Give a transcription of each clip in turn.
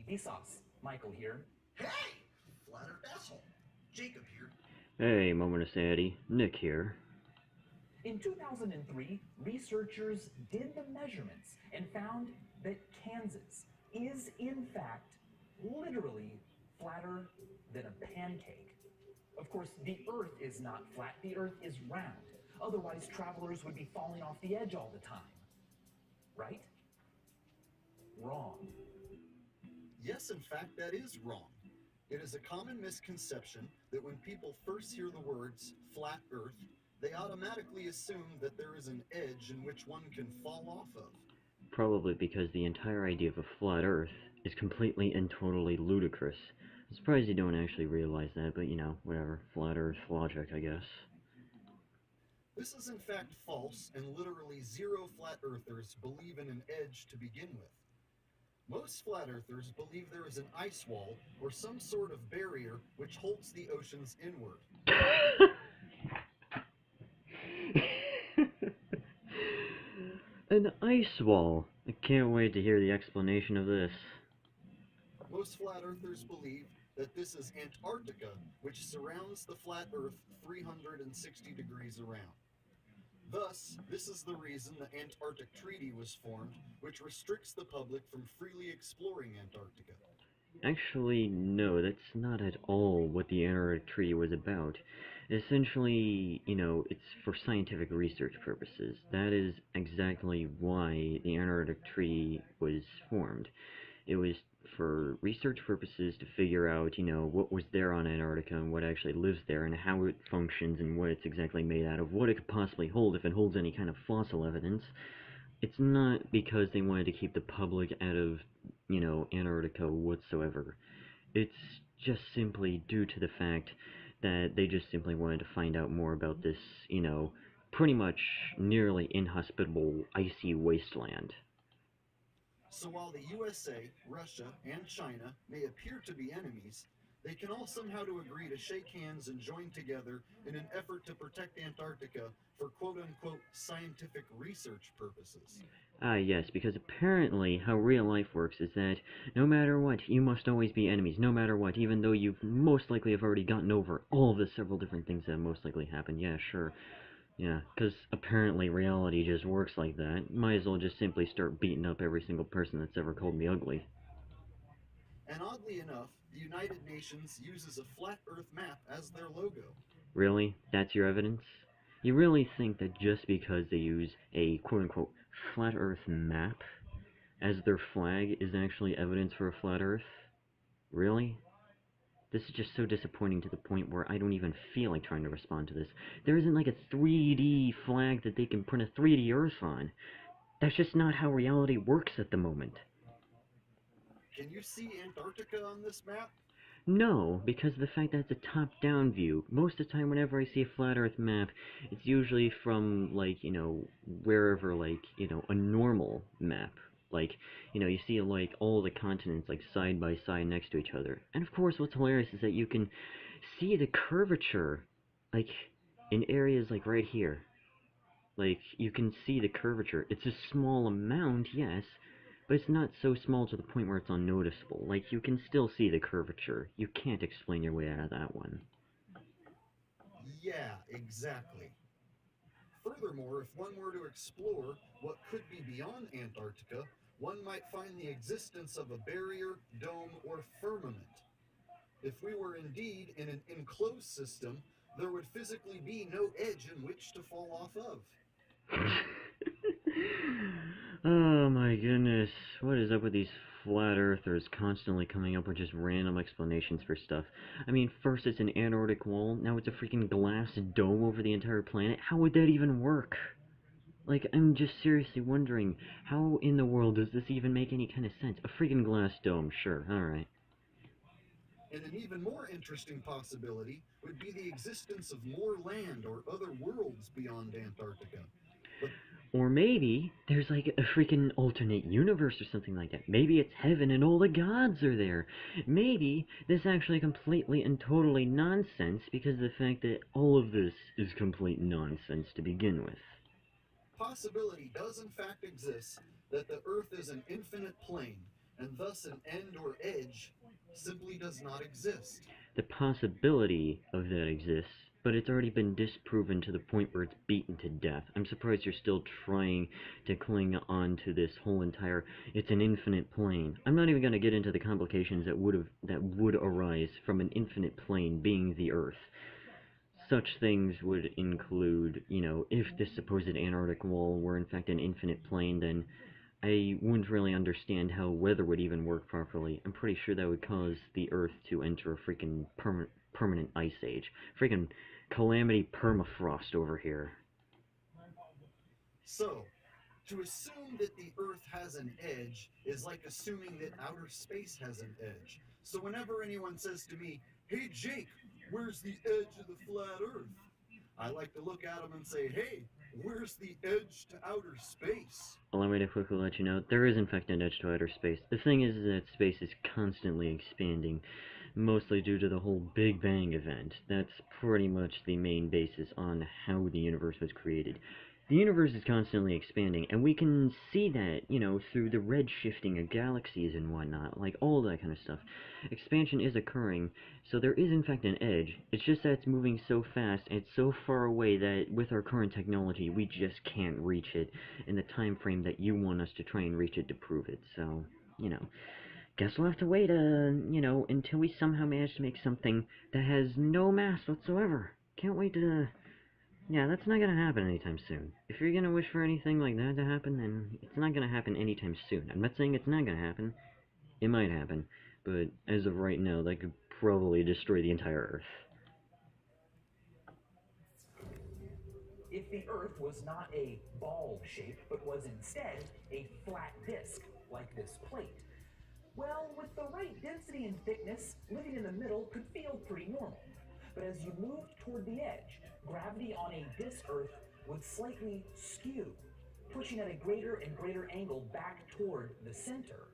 Vsauce, Michael here. Hey! Flattard asshole. Jacob here. Hey, Moment of Sanity. Nick here. In 2003, researchers did the measurements and found that Kansas is, in fact, literally flatter than a pancake. Of course, the Earth is not flat, the Earth is round. Otherwise, travelers would be falling off the edge all the time. Right? Wrong. Yes, in fact, that is wrong. It is a common misconception that when people first hear the words flat Earth, they automatically assume that there is an edge in which one can fall off of. Probably because the entire idea of a flat Earth is completely and totally ludicrous. I'm surprised you don't actually realize that, but whatever. Flat Earth logic, I guess. This is in fact false, and literally zero flat earthers believe in an edge to begin with. Most flat earthers believe there is an ice wall or some sort of barrier which holds the oceans inward. An ice wall! I can't wait to hear the explanation of this. Most flat earthers believe that this is Antarctica, which surrounds the flat Earth 360 degrees around. Thus, this is the reason the Antarctic Treaty was formed, which restricts the public from freely exploring Antarctica. Actually, no, that's not at all what the Antarctic Treaty was about. Essentially, it's for scientific research purposes. That is exactly why the Antarctic Treaty was formed. It was for research purposes to figure out, what was there on Antarctica and what actually lives there and how it functions and what it's exactly made out of, what it could possibly hold if it holds any kind of fossil evidence. It's not because they wanted to keep the public out of, Antarctica whatsoever. It's just simply due to the fact that they just simply wanted to find out more about this, pretty much nearly inhospitable icy wasteland. So while the USA, Russia, and China may appear to be enemies, they can all somehow to agree to shake hands and join together in an effort to protect Antarctica for quote-unquote scientific research purposes. Ah, yes, because apparently how real life works is that no matter what, you must always be enemies, no matter what, even though you most likely have already gotten over all of the several different things that most likely happened. Yeah, sure. Yeah, because apparently reality just works like that. Might as well just simply start beating up every single person that's ever called me ugly. And oddly enough, the United Nations uses a flat Earth map as their logo. Really? That's your evidence? You really think that just because they use a quote-unquote flat Earth map as their flag is actually evidence for a flat Earth? Really? This is just so disappointing to the point where I don't even feel like trying to respond to this. There isn't like a 3D flag that they can print a 3D Earth on. That's just not how reality works at the moment. Can you see Antarctica on this map? No, because of the fact that it's a top-down view. Most of the time whenever I see a flat Earth map, it's usually from, like, wherever, like, a normal map. Like, you see, like, all the continents, like, side by side next to each other. And of course, what's hilarious is that you can see the curvature, like, in areas, like, right here. Like, you can see the curvature. It's a small amount, yes, but it's not so small to the point where it's unnoticeable. Like, you can still see the curvature. You can't explain your way out of that one. Yeah, exactly. Furthermore, if one were to explore what could be beyond Antarctica, one might find the existence of a barrier, dome, or firmament. If we were indeed in an enclosed system, there would physically be no edge in which to fall off of. Oh my goodness. What is up with these flat earthers constantly coming up with just random explanations for stuff? I mean, first it's an Antarctic wall, now it's a freaking glass dome over the entire planet. How would that even work? Like, I'm just seriously wondering, how in the world does this even make any kind of sense? A freaking glass dome, sure, alright. And an even more interesting possibility would be the existence of more land or other worlds beyond Antarctica. But Or maybe there's like a freaking alternate universe or something like that. Maybe it's heaven and all the gods are there. Maybe this is actually completely and totally nonsense because of the fact that all of this is complete nonsense to begin with. possibility does in fact exist that the Earth is an infinite plane, and thus an end or edge simply does not exist. The possibility of that exists, but it's already been disproven to the point where it's beaten to death. I'm surprised you're still trying to cling on to this whole entire it's an infinite plane. I'm not even going to get into the complications that would arise from an infinite plane being the Earth. Such things would include, if this supposed Antarctic wall were in fact an infinite plane, then I wouldn't really understand how weather would even work properly. I'm pretty sure that would cause the Earth to enter a freaking permanent ice age. Freaking calamity permafrost over here. So, to assume that the Earth has an edge is like assuming that outer space has an edge. So whenever anyone says to me, "Hey Jake, where's the edge of the flat Earth?" I like to look at them and say, "Hey, where's the edge to outer space?" Allow me to quickly let you know, there is in fact an edge to outer space. The thing is that space is constantly expanding, mostly due to the whole Big Bang event. That's pretty much the main basis on how the universe was created. The universe is constantly expanding, and we can see that, through the red shifting of galaxies and whatnot, like all that kind of stuff. Expansion is occurring, so there is in fact an edge. It's just that it's moving so fast, and it's so far away that with our current technology, we just can't reach it in the time frame that you want us to try and reach it to prove it. So, guess we'll have to wait, until we somehow manage to make something that has no mass whatsoever. Can't wait to... Yeah, that's not gonna happen anytime soon. If you're gonna wish for anything like that to happen, then it's not gonna happen anytime soon. I'm not saying it's not gonna happen. It might happen. But as of right now, that could probably destroy the entire Earth. If the Earth was not a ball shape, but was instead a flat disk, like this plate, well, with the right density and thickness, living in the middle could feel pretty normal. But as you moved toward the edge, gravity on a disk Earth would slightly skew, pushing at a greater and greater angle back toward the center.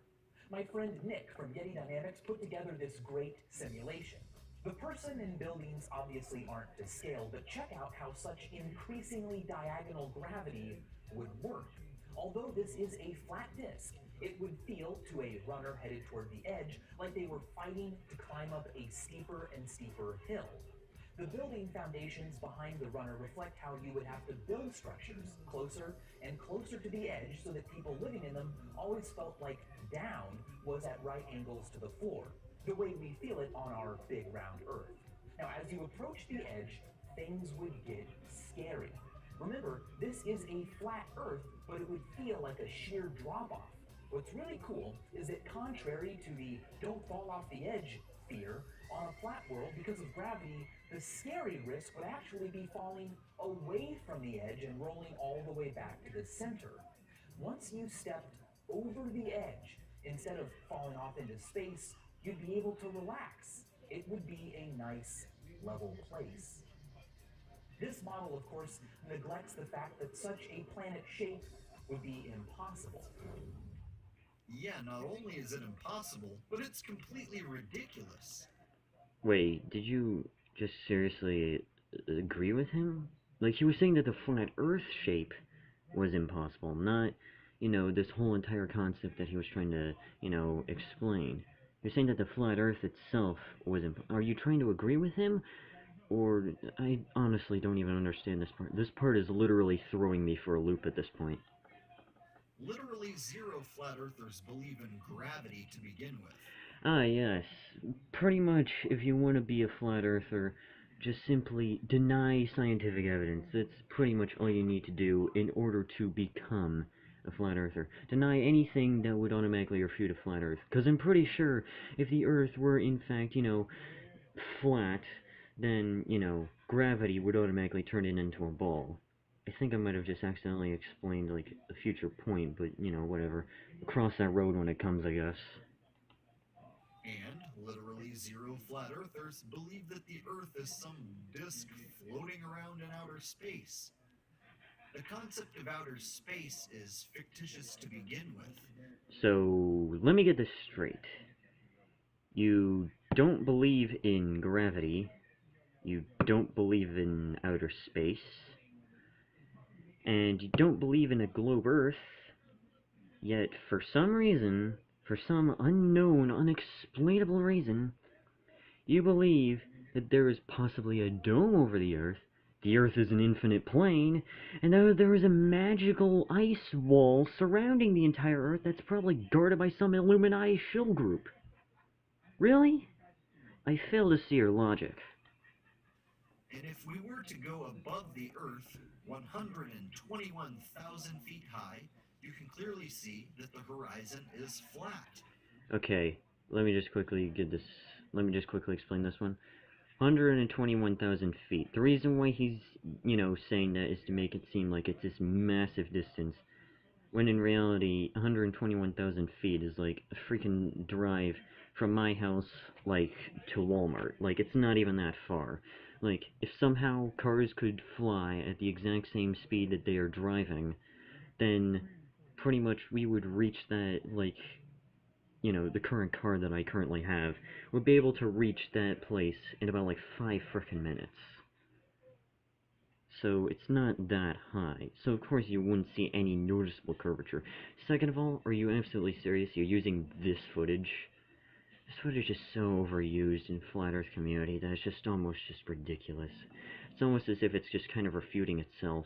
My friend Nick from Yeti Dynamics put together this great simulation. The person and buildings obviously aren't to scale, but check out how such increasingly diagonal gravity would work. Although this is a flat disk, it would feel to a runner headed toward the edge like they were fighting to climb up a steeper and steeper hill. The building foundations behind the runner reflect how you would have to build structures closer and closer to the edge so that people living in them always felt like down was at right angles to the floor, the way we feel it on our big round Earth. Now, as you approach the edge, things would get scary. Remember, this is a flat Earth, but it would feel like a sheer drop-off. What's really cool is that contrary to the don't fall off the edge fear, on a flat world, because of gravity, the scary risk would actually be falling away from the edge and rolling all the way back to the center. Once you stepped over the edge, instead of falling off into space, you'd be able to relax. It would be a nice, level place. This model, of course, neglects the fact that such a planet shape would be impossible. Yeah, not only is it impossible, but it's completely ridiculous. Wait, did you just seriously agree with him? Like, he was saying that the flat Earth shape was impossible, not, this whole entire concept that he was trying to, explain. You're saying that the flat Earth itself was Are you trying to agree with him? Or, I honestly don't even understand this part. This part is literally throwing me for a loop at this point. Literally zero flat earthers believe in gravity to begin with. Ah, yes. Pretty much, if you want to be a flat earther, just simply deny scientific evidence. That's pretty much all you need to do in order to become a flat earther. Deny anything that would automatically refute a flat earth. Because I'm pretty sure if the earth were in fact, flat, then, gravity would automatically turn it into a ball. I think I might have just accidentally explained, like, a future point, but, whatever. Cross that road when it comes, I guess. And literally zero flat earthers believe that the Earth is some disk floating around in outer space. The concept of outer space is fictitious to begin with. So, let me get this straight. You don't believe in gravity, you don't believe in outer space, and you don't believe in a globe Earth, yet for some reason, For some unknown, unexplainable reason, you believe that there is possibly a dome over the Earth is an infinite plane, and that there is a magical ice wall surrounding the entire Earth that's probably guarded by some Illuminati shill group. Really? I fail to see your logic. And if we were to go above the Earth, 121,000 feet high, you can clearly see that the horizon is flat. Okay, let me just quickly explain this one. 121,000 feet. The reason why he's, saying that is to make it seem like it's this massive distance, when in reality, 121,000 feet is like a freaking drive from my house, like, to Walmart. Like, it's not even that far. Like, if somehow cars could fly at the exact same speed that they are driving, then pretty much we would reach that, like, the current car that I currently have, would be able to reach that place in about like 5 frickin' minutes. So it's not that high. So of course you wouldn't see any noticeable curvature. Second of all, are you absolutely serious? You're using this footage? This footage is so overused in Flat Earth community that it's just almost just ridiculous. It's almost as if it's just kind of refuting itself.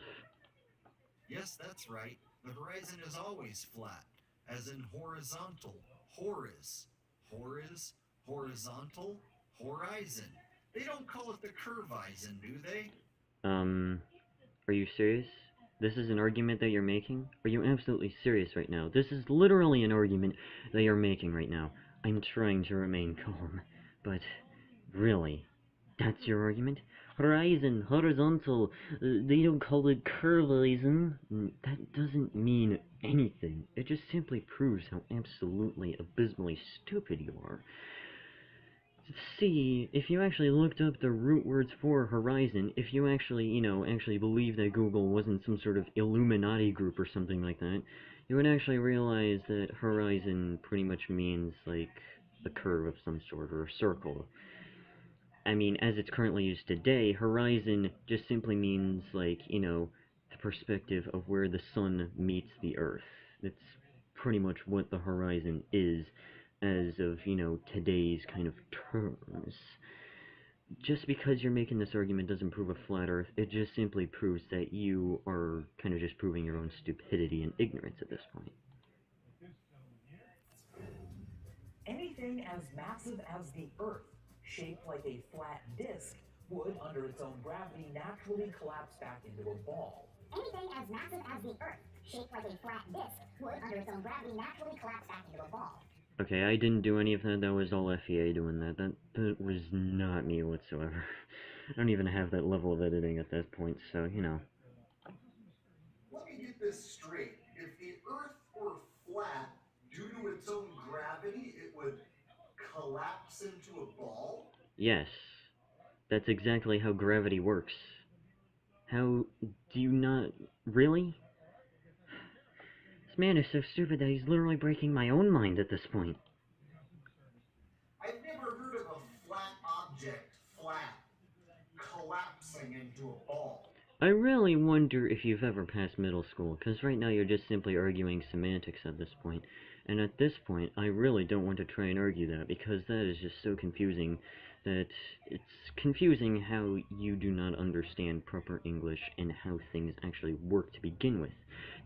Yes, that's right. The horizon is always flat, as in horizontal, horiz. Horiz, horizontal, horizon. They don't call it the curvizon, do they? Are you serious? This is an argument that you're making? Are you absolutely serious right now? This is literally an argument that you're making right now. I'm trying to remain calm, but really, that's your argument? Horizon, horizontal, they don't call it curveism. That doesn't mean anything. It just simply proves how absolutely abysmally stupid you are. See, if you actually looked up the root words for horizon, if you actually, actually believe that Google wasn't some sort of Illuminati group or something like that, you would actually realize that horizon pretty much means, like, a curve of some sort, or a circle. I mean, as it's currently used today, horizon just simply means, like, the perspective of where the sun meets the Earth. That's pretty much what the horizon is, as of, today's kind of terms. Just because you're making this argument doesn't prove a flat Earth, it just simply proves that you are kind of just proving your own stupidity and ignorance at this point. Anything as massive as the Earth, shaped like a flat disk, would, under its own gravity, naturally collapse back into a ball. Anything as massive as the Earth, shaped like a flat disk, would, under its own gravity, naturally collapse back into a ball. Okay, I didn't do any of that. That was all FEA doing that. That was not me whatsoever. I don't even have that level of editing at that point, so, Let me get this straight. If the Earth were flat, due to its own gravity, it would collapse into a ball? Yes. That's exactly how gravity works. How do you not... Really? This man is so stupid that he's literally breaking my own mind at this point. I've never heard of a flat object flat collapsing into a ball. I really wonder if you've ever passed middle school, because right now you're just simply arguing semantics at this point. And at this point, I really don't want to try and argue that, because that is just so confusing that it's confusing how you do not understand proper English and how things actually work to begin with.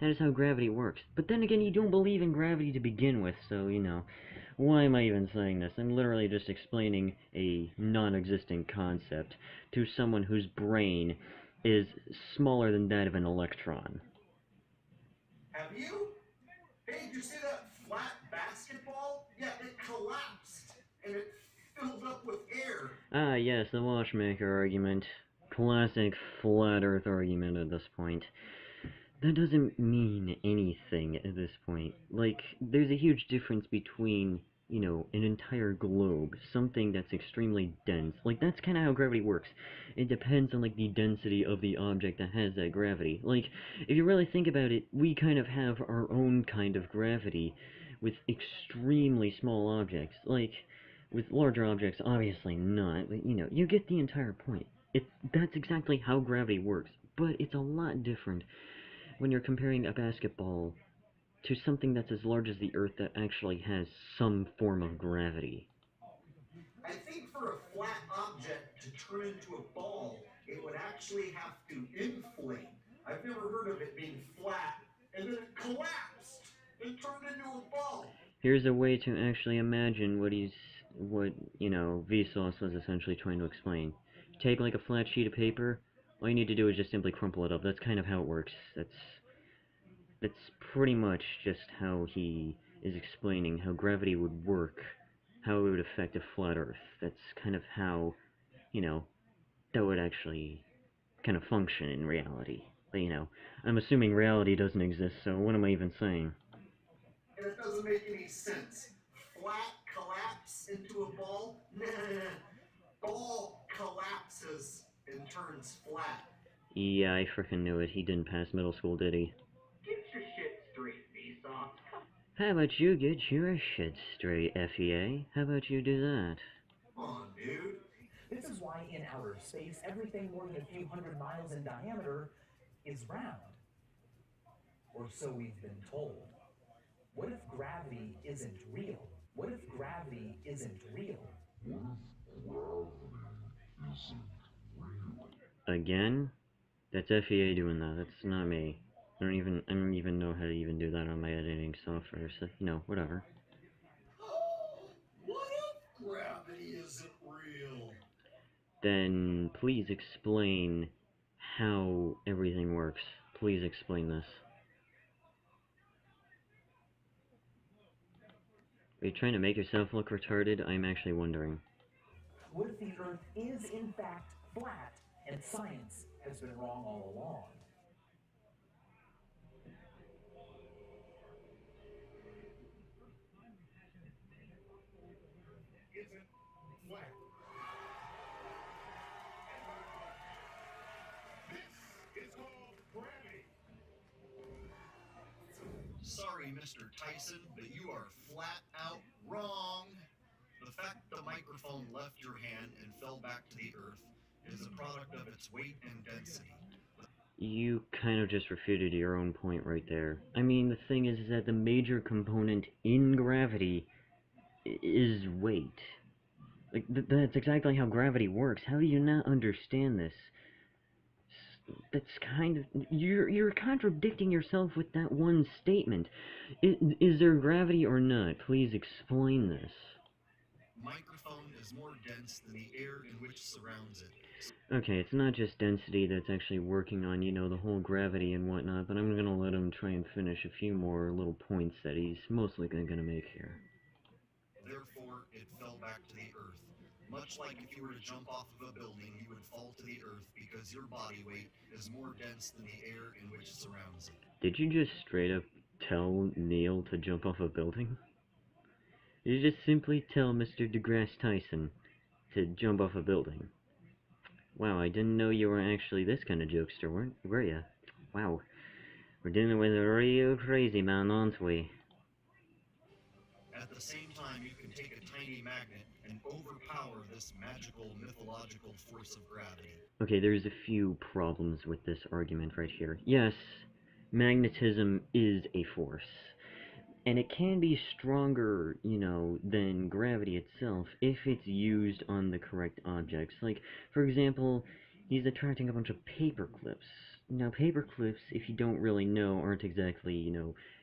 That is how gravity works. But then again, you don't believe in gravity to begin with, so, why am I even saying this? I'm literally just explaining a non-existent concept to someone whose brain is smaller than that of an electron. Have you? Hey, did you see that flat basketball? Yeah, it collapsed, and it filled up with air. Ah, yes, the watchmaker argument. Classic flat earth argument at this point. That doesn't mean anything at this point. Like, there's a huge difference between, an entire globe, something that's extremely dense. Like, that's kind of how gravity works. It depends on, like, the density of the object that has that gravity. Like, if you really think about it, we kind of have our own kind of gravity with extremely small objects. Like, with larger objects, obviously not, but, you get the entire point. That's exactly how gravity works, but it's a lot different when you're comparing a basketball to something that's as large as the Earth that actually has some form of gravity? I think for a flat object to turn into a ball, it would actually have to inflate. I've never heard of it being flat and then it collapsed and turned into a ball. Here's a way to actually imagine what Vsauce was essentially trying to explain. Take like a flat sheet of paper, all you need to do is just simply crumple it up. That's kind of how it works. That's pretty much just how he is explaining how gravity would work, how it would affect a flat Earth. That's kind of how, that would actually kind of function in reality. But, I'm assuming reality doesn't exist, so what am I even saying? And it doesn't make any sense. Flat collapse into a ball? Nah. Ball collapses and turns flat. Yeah, I frickin' knew it. He didn't pass middle school, did he? Get your shit straight, Vsauce. How about you get your shit straight, FEA? How about you do that? Come on, dude. This is why in outer space, everything more than a few hundred miles in diameter is round. Or so we've been told. What if gravity isn't real? What if gravity isn't real? Again? That's FEA doing that. That's not me. I don't even know how to even do that on my editing software, so, whatever. What if gravity isn't real? Then please explain how everything works. Please explain this. Are you trying to make yourself look retarded? I'm actually wondering. What if the Earth is in fact flat and science has been wrong all along? Isn't flat. This is called gravity. Sorry, Mr. Tyson, but you are flat out wrong. The fact the microphone left your hand and fell back to the earth is a product of its weight and density. You kind of just refuted your own point right there. I mean, the thing is that the major component in gravity is weight. Like, that's exactly how gravity works. How do you not understand this? That's kind of... You're contradicting yourself with that one statement. Is there gravity or not? Please explain this. Microphone is more dense than the air in which surrounds it. Okay, it's not just density that's actually working on, the whole gravity and whatnot, but I'm gonna let him try and finish a few more little points that he's mostly gonna make here. Therefore, it fell back to the earth. Much like if you were to jump off of a building, you would fall to the earth because your body weight is more dense than the air in which surrounds it. Did you just straight up tell Neil to jump off a building? Did you just simply tell Mr. deGrasse Tyson to jump off a building? Wow, I didn't know you were actually this kind of jokester, were ya? Wow, we're dealing with a real crazy man, aren't we? At the same time, you can take a tiny magnet and overpower this magical, mythological force of gravity. Okay, there's a few problems with this argument right here. Yes, magnetism is a force. And it can be stronger, than gravity itself if it's used on the correct objects. Like, for example, he's attracting a bunch of paper clips. Now, paper clips, if you don't really know, aren't exactly,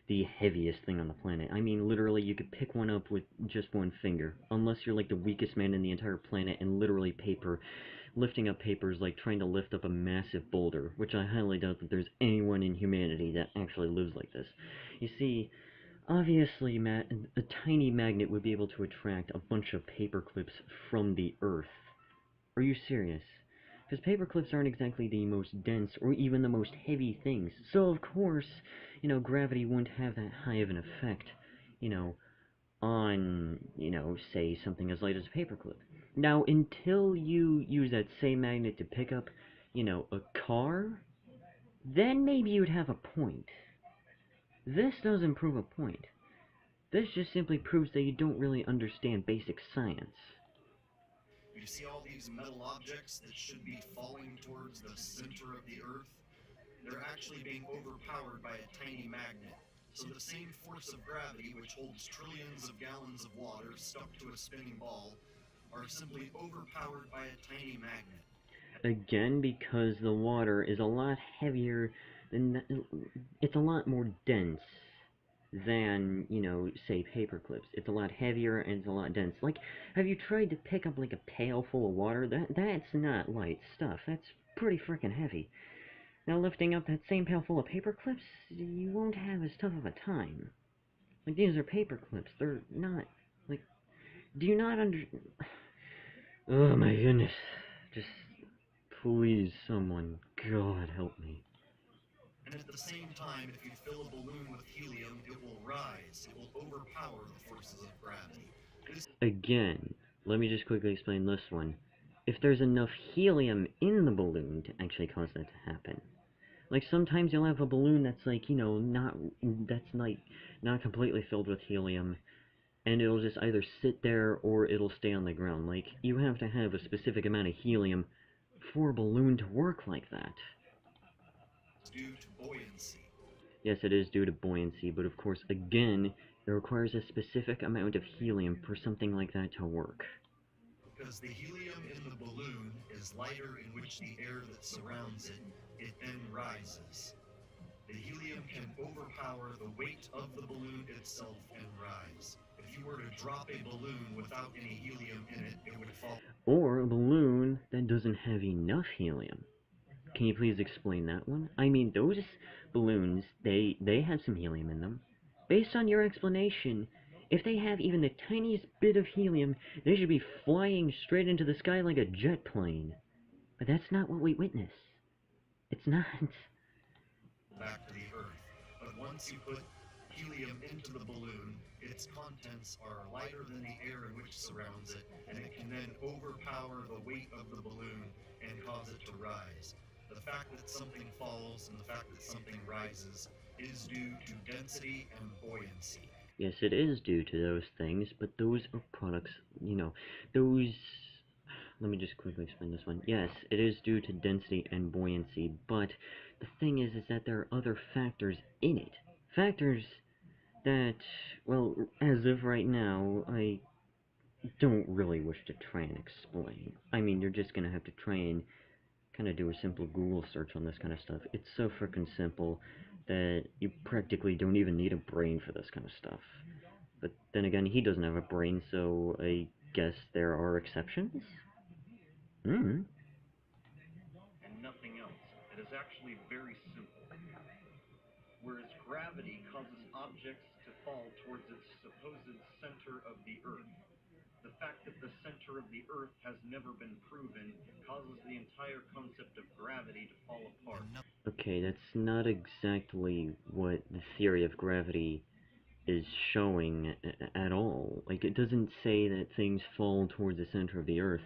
the heaviest thing on the planet. I mean, literally, you could pick one up with just one finger. Unless you're, like, the weakest man in the entire planet and literally lifting up papers like trying to lift up a massive boulder, which I highly doubt that there's anyone in humanity that actually lives like this. You see... Obviously, a tiny magnet would be able to attract a bunch of paper clips from the Earth. Are you serious? Because paper clips aren't exactly the most dense or even the most heavy things. So, of course, gravity wouldn't have that high of an effect, on, say, something as light as a paperclip. Now, until you use that same magnet to pick up, a car, then maybe you'd have a point. This doesn't prove a point. This just simply proves that you don't really understand basic science. You see all these metal objects that should be falling towards the center of the Earth? They're actually being overpowered by a tiny magnet. So the same force of gravity which holds trillions of gallons of water stuck to a spinning ball are simply overpowered by a tiny magnet. Again, because the water is a lot heavier than it's a lot more dense than, you know, say paper clips. It's a lot heavier and it's a lot dense. Like, have you tried to pick up like a pail full of water? That's not light stuff. That's pretty freaking heavy. Now lifting up that same pail full of paper clips, you won't have as tough of a time. Like, these are paper clips. They're not, like, do you not under... Oh my goodness. Just, please, someone, God help me. And at the same time, if you fill a balloon with helium, it will rise. It will overpower the forces of gravity. Again, let me just quickly explain this one. If there's enough helium in the balloon to actually cause that to happen. Like, sometimes you'll have a balloon that's like, you know, not completely filled with helium, and it'll just either sit there or it'll stay on the ground. Like, you have to have a specific amount of helium for a balloon to work like that. Due to buoyancy. Yes, it is due to buoyancy, but of course, again, it requires a specific amount of helium for something like that to work. Because the helium in the balloon is lighter in which the air that surrounds it, it then rises. The helium can overpower the weight of the balloon itself and rise. If you were to drop a balloon without any helium in it, it would fall. Or a balloon that doesn't have enough helium. Can you please explain that one? I mean, those balloons, they have some helium in them. Based on your explanation, if they have even the tiniest bit of helium, they should be flying straight into the sky like a jet plane. But that's not what we witness. It's not. Back to the Earth. But once you put helium into the balloon, its contents are lighter than the air in which surrounds it, and it can then overpower the weight of the balloon and cause it to rise. The fact that something falls and the fact that something rises is due to density and buoyancy. Yes, it is due to those things, but those are products, you know, those... Let me just quickly explain this one. Yes, it is due to density and buoyancy, but the thing is that there are other factors in it. Factors that, well, as of right now, I don't really wish to try and explain. I mean, you're just gonna have to try and kind of do a simple Google search on this kind of stuff. It's so freaking simple that you practically don't even need a brain for this kind of stuff. But then again, he doesn't have a brain, so I guess there are exceptions? And nothing else. It is actually very simple. Whereas gravity causes objects to fall towards its supposed center of the Earth, the fact that the center of the Earth has never been proven causes the entire concept of gravity to fall apart. Okay, that's not exactly what the theory of gravity is showing at all. Like, it doesn't say that things fall towards the center of the Earth.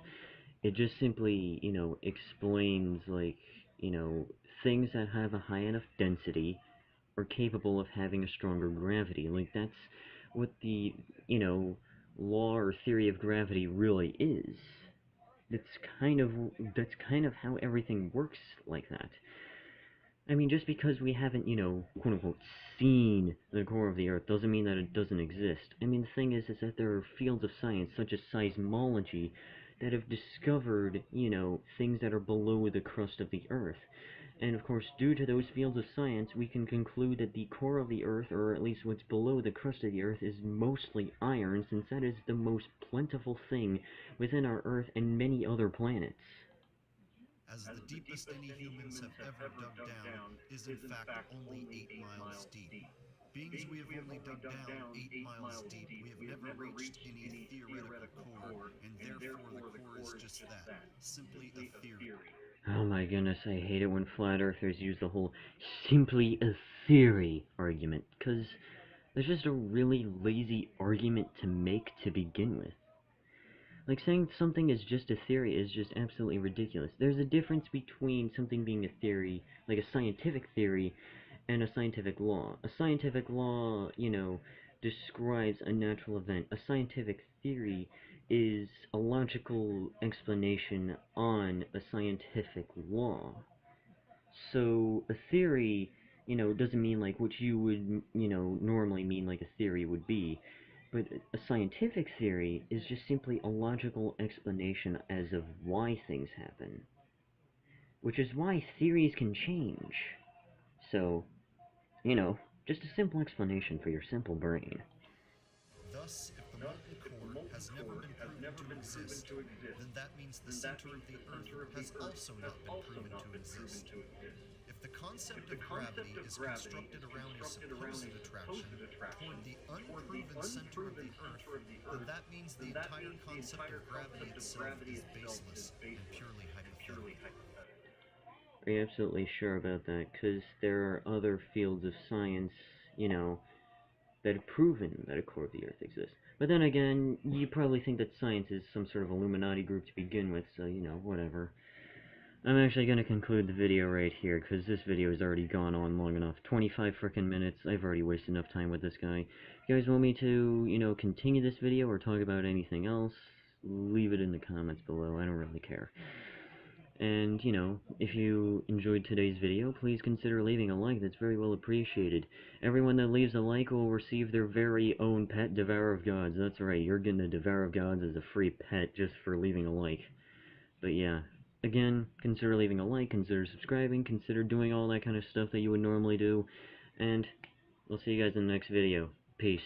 It just simply, you know, explains, like, you know, things that have a high enough density are capable of having a stronger gravity. Like, that's what the, you know, law or theory of gravity really is. That's kind of how everything works like that. I mean, just because we haven't, you know, quote-unquote, seen the core of the Earth doesn't mean that it doesn't exist. I mean, the thing is that there are fields of science, such as seismology, that have discovered, you know, things that are below the crust of the Earth. And of course, due to those fields of science, we can conclude that the core of the Earth, or at least what's below the crust of the Earth, is mostly iron, since that is the most plentiful thing within our Earth and many other planets. As the deepest any humans have ever dug down is in fact only 8 miles deep. Being as we have only dug down 8 miles deep, we have never reached any theoretical core, and therefore the core is just that, simply a theory. Oh my goodness, I hate it when flat earthers use the whole simply a theory argument, because there's just a really lazy argument to make to begin with. Like, saying something is just a theory is just absolutely ridiculous. There's a difference between something being a theory, like a scientific theory, and a scientific law. A scientific law, you know, describes a natural event. A scientific theory is a logical explanation on a scientific law. So, a theory you know, doesn't mean like what you would, you know, normally mean like a theory would be. But a scientific theory is just simply a logical explanation as of why things happen. Which is why theories can change. So, you know, just a simple explanation for your simple brain. Thus, if the molten core has never been proven to exist, then that means the center of the Earth has also not been proven to exist. If the concept of gravity is constructed around a supposed attraction toward the unproven center of the Earth, then that means the entire concept of gravity itself is baseless and purely hypothetical. Are you absolutely sure about that? Because there are other fields of science, you know, that have proven that a core of the Earth exists. But then again, you probably think that science is some sort of Illuminati group to begin with, so, you know, whatever. I'm actually going to conclude the video right here, because this video has already gone on long enough. 25 frickin' minutes. I've already wasted enough time with this guy. If you guys want me to, you know, continue this video or talk about anything else, leave it in the comments below. I don't really care. And, you know, if you enjoyed today's video, please consider leaving a like. That's very well appreciated. Everyone that leaves a like will receive their very own pet Devourer of Gods. That's right, you're getting a Devourer of Gods as a free pet just for leaving a like. But yeah, again, consider leaving a like, consider subscribing, consider doing all that kind of stuff that you would normally do. And we'll see you guys in the next video. Peace.